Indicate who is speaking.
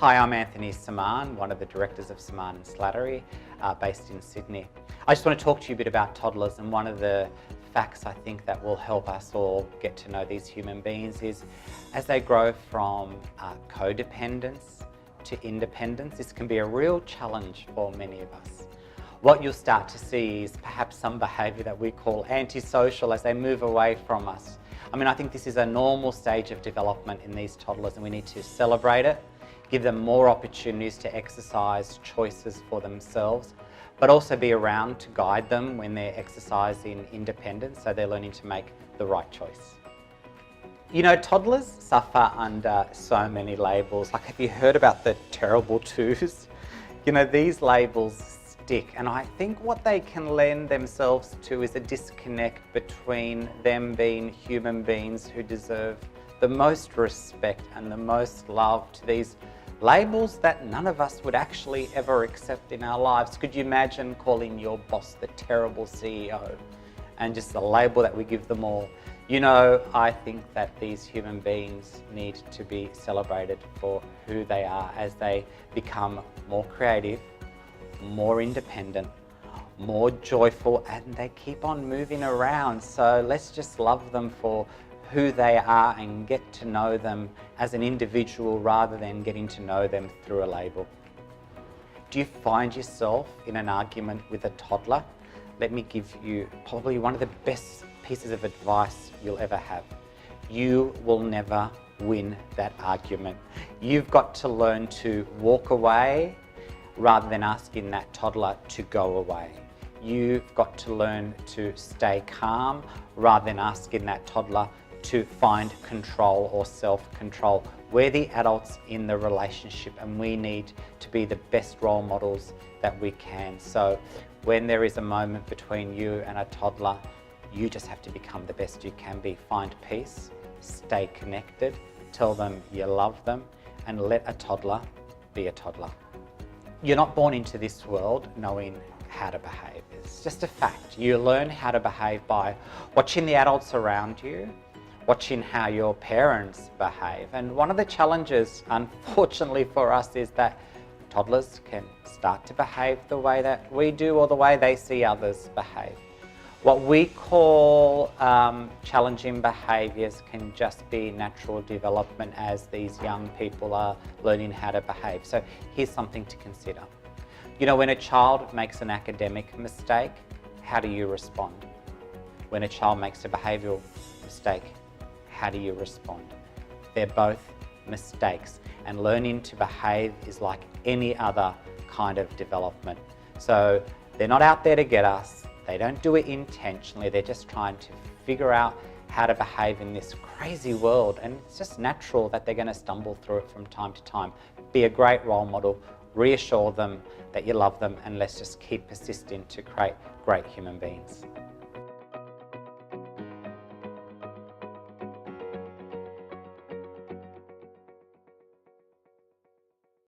Speaker 1: Hi, I'm Anthony Semann, one of the directors of Semann and Slattery, based in Sydney. I just want to talk to you a bit about toddlers, and one of the facts I think that will help us all get to know these human beings is as they grow from codependence to independence, this can be a real challenge for many of us. What you'll start to see is perhaps some behaviour that we call antisocial as they move away from us. I think this is a normal stage of development in these toddlers, and we need to celebrate it, give them more opportunities to exercise choices for themselves, but also be around to guide them when they're exercising independence, so they're learning to make the right choice. You know, toddlers suffer under so many labels. Like, have you heard about the terrible twos? You know, these labels stick, and I think what they can lend themselves to is a disconnect between them being human beings who deserve the most respect and the most love to these labels that none of us would actually ever accept in our lives. Could you imagine calling your boss the terrible CEO, and just the label that we give them all? You know, I think that these human beings need to be celebrated for who they are as they become more creative, more independent, more joyful, and they keep on moving around. So let's just love them for who they are and get to know them as an individual rather than getting to know them through a label. Do you find yourself in an argument with a toddler? Let me give you probably one of the best pieces of advice you'll ever have. You will never win that argument. You've got to learn to walk away rather than asking that toddler to go away. You've got to learn to stay calm rather than asking that toddler to find control or self-control. We're the adults in the relationship, and we need to be the best role models that we can. So when there is a moment between you and a toddler, you just have to become the best you can be. Find peace, stay connected, tell them you love them, and let a toddler be a toddler. You're not born into this world knowing how to behave. It's just a fact. You learn how to behave by watching the adults around you, watching how your parents behave. And one of the challenges, unfortunately for us, is that toddlers can start to behave the way that we do or the way they see others behave. What we call challenging behaviours can just be natural development as these young people are learning how to behave. So here's something to consider. You know, when a child makes an academic mistake, how do you respond? When a child makes a behavioural mistake, how do you respond? They're both mistakes, and learning to behave is like any other kind of development. So they're not out there to get us. They don't do it intentionally. They're just trying to figure out how to behave in this crazy world, and it's just natural that they're going to stumble through it from time to time. Be a great role model, reassure them that you love them, and let's just keep persisting to create great human beings.